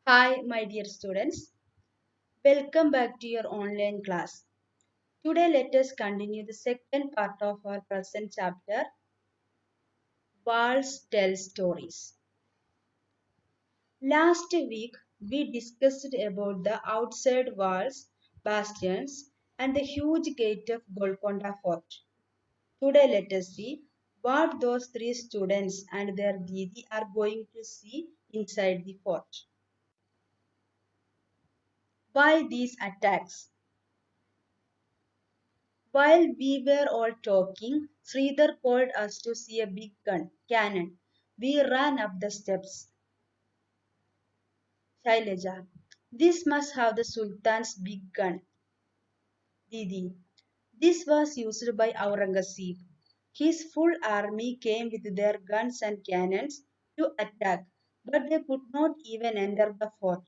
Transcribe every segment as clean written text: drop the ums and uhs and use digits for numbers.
Hi, my dear students. Welcome back to your online class. Today, let us continue the second part of our present chapter Walls Tell Stories. Last week, we discussed about the outside walls, bastions, and the huge gate of Golconda Fort. Today, let us see what those three students and their Didi are going to see inside the fort. Why these attacks? While we were all talking, Sridhar called us to see a big cannon. We ran up the steps. Shailaja, this must have the Sultan's big gun. Didi, this was used by Aurangzeb. His full army came with their guns and cannons to attack, but they could not even enter the fort.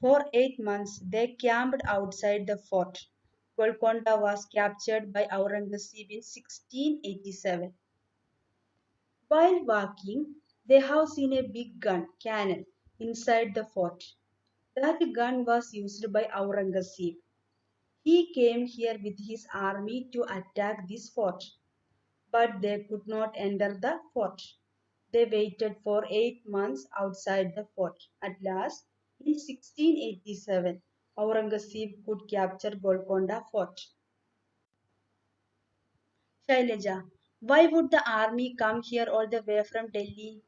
For 8 months, they camped outside the fort. Golconda was captured by Aurangzeb in 1687. While walking, they have seen a big cannon inside the fort. That gun was used by Aurangzeb. He came here with his army to attack this fort, but they could not enter the fort. They waited for 8 months outside the fort. At last, in 1687, Aurangzeb could capture Golconda fort. Shailaja, why would the army come here all the way from Delhi?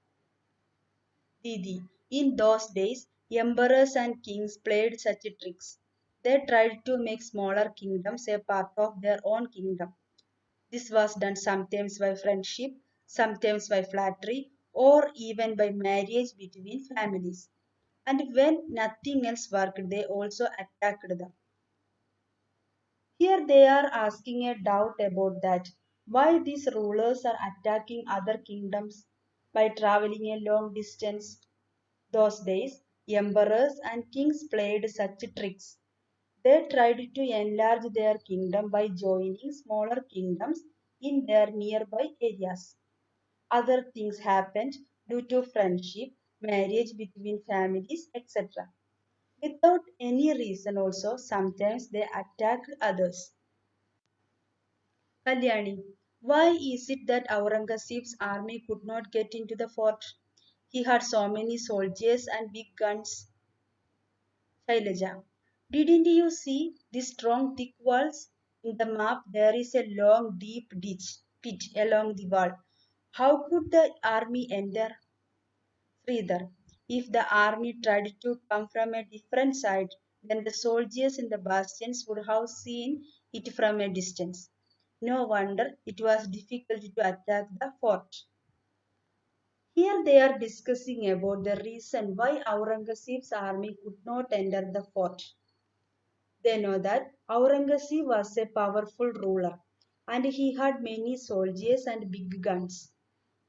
Didi. In those days, emperors and kings played such tricks. They tried to make smaller kingdoms a part of their own kingdom. This was done sometimes by friendship, sometimes by flattery, or even by marriage between families. And when nothing else worked, they also attacked them. Here they are asking a doubt about that. Why these rulers are attacking other kingdoms by traveling a long distance? Those days, emperors and kings played such tricks. They tried to enlarge their kingdom by joining smaller kingdoms in their nearby areas. Other things happened due to friendship, marriage between families, etc. Without any reason, also, sometimes they attacked others. Kalyani, why is it that Aurangzeb's army could not get into the fort? He had so many soldiers and big guns. Shailaja, didn't you see the strong thick walls? In the map, there is a long deep pit along the wall. How could the army enter? Sridhar, if the army tried to come from a different side, then the soldiers in the bastions would have seen it from a distance. No wonder it was difficult to attack the fort. Here they are discussing about the reason why Aurangzeb's army could not enter the fort. They know that Aurangzeb was a powerful ruler and he had many soldiers and big guns.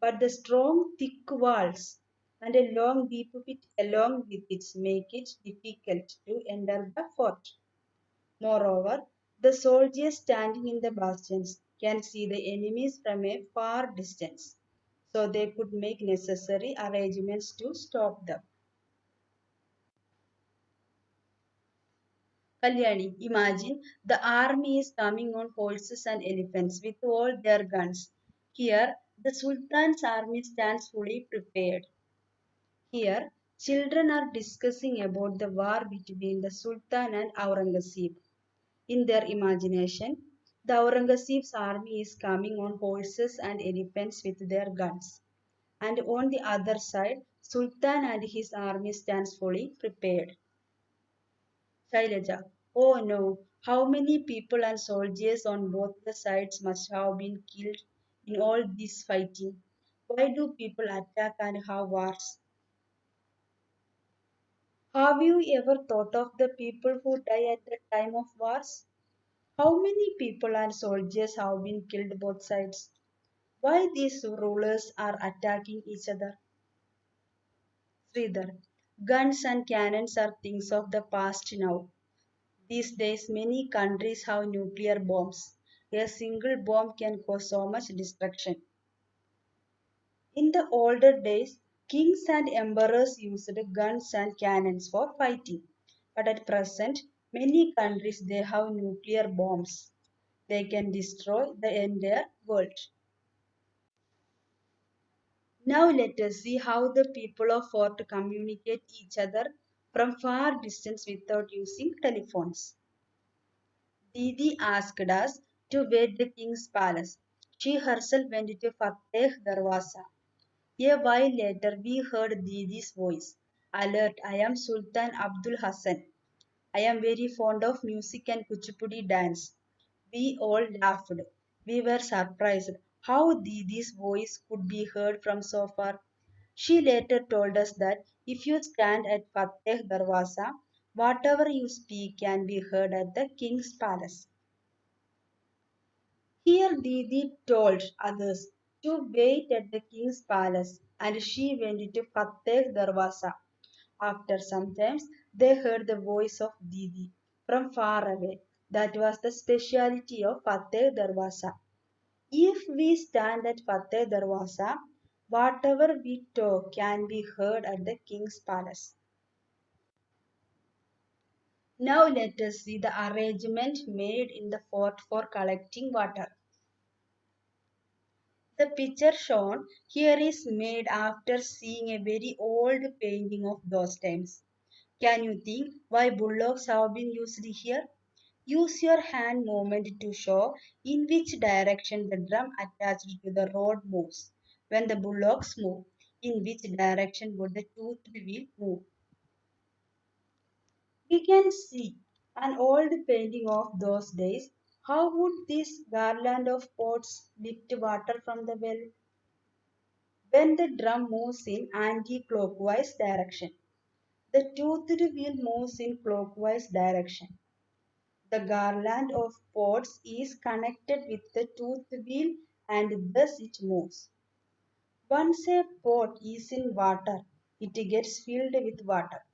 But the strong, thick walls and a long, deep pit along with it make it difficult to enter the fort. Moreover, the soldiers standing in the bastions can see the enemies from a far distance, so they could make necessary arrangements to stop them. Kalyani, imagine the army is coming on horses and elephants with all their guns. Here, the Sultan's army stands fully prepared. Here, children are discussing about the war between the Sultan and Aurangzeb. In their imagination, the Aurangzeb's army is coming on horses and elephants with their guns. And on the other side, Sultan and his army stands fully prepared. Shailaja, oh no, how many people and soldiers on both the sides must have been killed in all this fighting? Why do people attack and have wars? Have you ever thought of the people who die at the time of wars? How many people and soldiers have been killed both sides? Why these rulers are attacking each other? Sridhar, guns and cannons are things of the past now. These days, many countries have nuclear bombs. A single bomb can cause so much destruction. In the older days, Kings and emperors used guns and cannons for fighting, but at present, many countries they have nuclear bombs. They can destroy the entire world. Now let us see how the people of Fort communicate each other from far distance without using telephones. Didi asked us to visit the king's palace. She herself went to Fateh Darwaza. A while later, we heard Didi's voice. Alert, I am Sultan Abdul Hassan. I am very fond of music and Kuchipudi dance. We all laughed. We were surprised how Didi's voice could be heard from so far. She later told us that if you stand at Fateh Darwaza, whatever you speak can be heard at the king's palace. Here Didi told others to wait at the king's palace and she went to Fateh Darwaza. After some time, they heard the voice of Didi from far away. That was the speciality of Fateh Darwaza. If we stand at Fateh Darwaza, whatever we talk can be heard at the king's palace. Now let us see the arrangement made in the fort for collecting water. The picture shown here is made after seeing a very old painting of those times. Can you think why bullocks have been used here? Use your hand movement to show in which direction the drum attached to the rod moves. When the bullocks move, in which direction would the toothed wheel move? We can see an old painting of those days. How would this garland of pots lift water from the well? When the drum moves in anti-clockwise direction, the toothed wheel moves in clockwise direction. The garland of pots is connected with the toothed wheel and thus it moves. Once a pot is in water, it gets filled with water.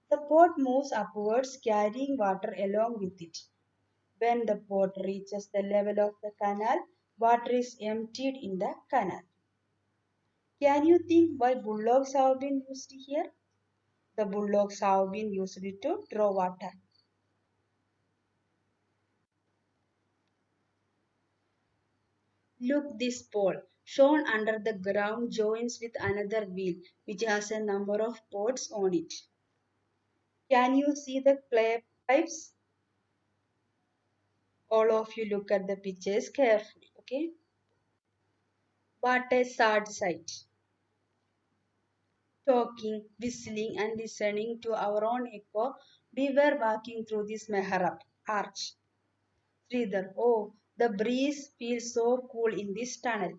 The pot moves upwards carrying water along with it. When the pot reaches the level of the canal, water is emptied in the canal. Can you think why bullocks have been used here? The bullocks have been used to draw water. Look, this pole shown under the ground joins with another wheel which has a number of pots on it. Can you see the clay pipes? All of you look at the pictures carefully, okay? What a sad sight. Talking, whistling, and listening to our own echo, we were walking through this mehrab arch. Sridhar, oh, the breeze feels so cool in this tunnel.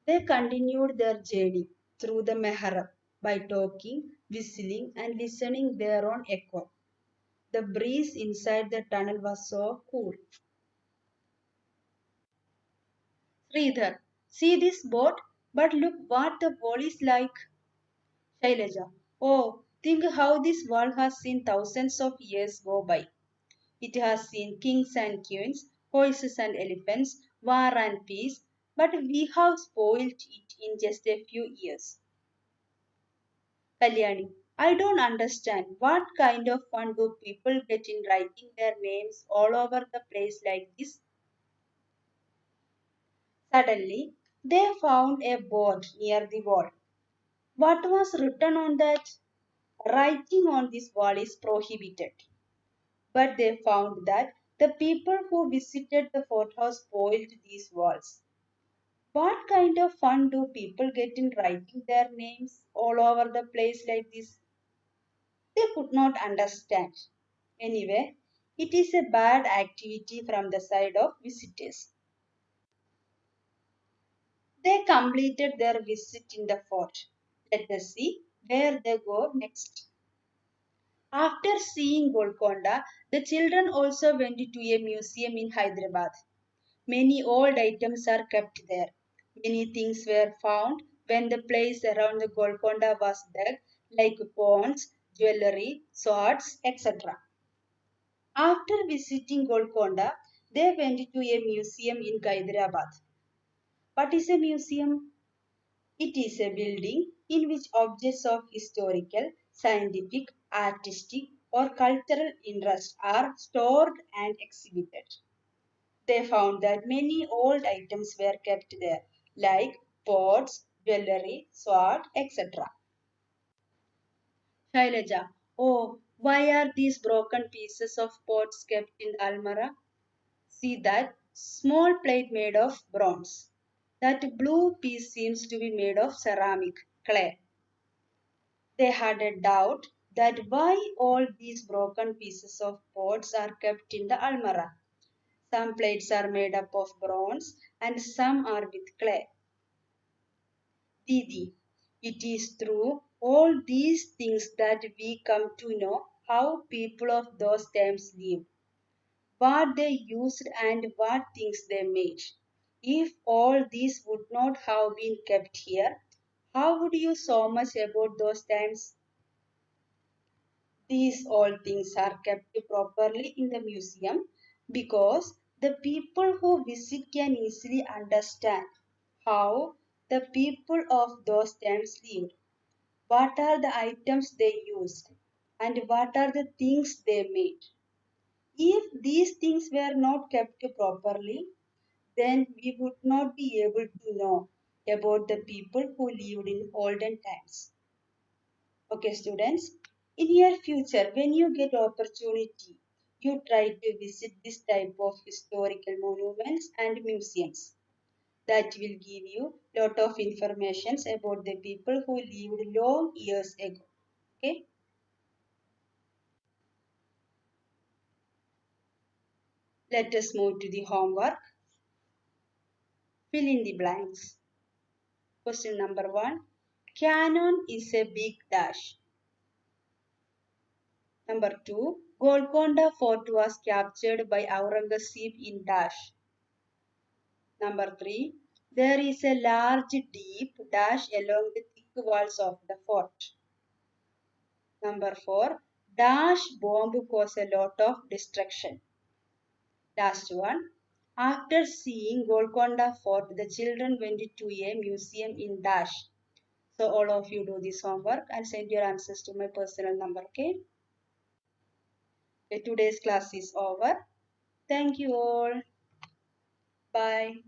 They continued their journey through the mehrab by talking, whistling, and listening their own echo. The breeze inside the tunnel was so cool. Sridhar, see this boat? But look what the wall is like. Shailaja, oh, think how this wall has seen thousands of years go by. It has seen kings and queens, horses and elephants, war and peace, but we have spoiled it in just a few years. Kalyani, I don't understand what kind of fun do people get in writing their names all over the place like this? Suddenly, they found a board near the wall. What was written on that? Writing on this wall is prohibited. But they found that the people who visited the fort house spoiled these walls. What kind of fun do people get in writing their names all over the place like this? They could not understand. Anyway, it is a bad activity from the side of visitors. They completed their visit in the fort. Let us see where they go next. After seeing Golconda, the children also went to a museum in Hyderabad. Many old items are kept there. Many things were found when the place around the Golconda was dug, like ponds, jewelry, swords, etc. After visiting Golconda, they went to a museum in Hyderabad. What is a museum? It is a building in which objects of historical, scientific, artistic, or cultural interest are stored and exhibited. They found that many old items were kept there, like pots, jewelry, sword, etc. Shailaja, oh, why are these broken pieces of pots kept in the almara? See that small plate made of bronze. That blue piece seems to be made of ceramic, clay. They had a doubt that why all these broken pieces of pots are kept in the almara. Some plates are made up of bronze and some are with clay. Didi, it is through all these things that we come to know how people of those times lived, what they used, and what things they made. If all these would not have been kept here, how would you so much about those times? These all things are kept properly in the museum because the people who visit can easily understand how the people of those times lived, what are the items they used, and what are the things they made. If these things were not kept properly, then we would not be able to know about the people who lived in olden times. Okay, students, in your future, when you get opportunity, you try to visit this type of historical monuments and museums. That will give you lot of informations about the people who lived long years ago. Okay, let us move to the homework. Fill in the blanks. Question number one. Canon is a big dash. Number two. Golconda Fort was captured by Aurangzeb in dash. Number three, there is a large deep dash along the thick walls of the fort. Number four, dash bomb caused a lot of destruction. Last one, after seeing Golconda Fort, the children went to a museum in dash. So all of you do this homework and send your answers to my personal number, okay? Okay, today's class is over. Thank you all. Bye.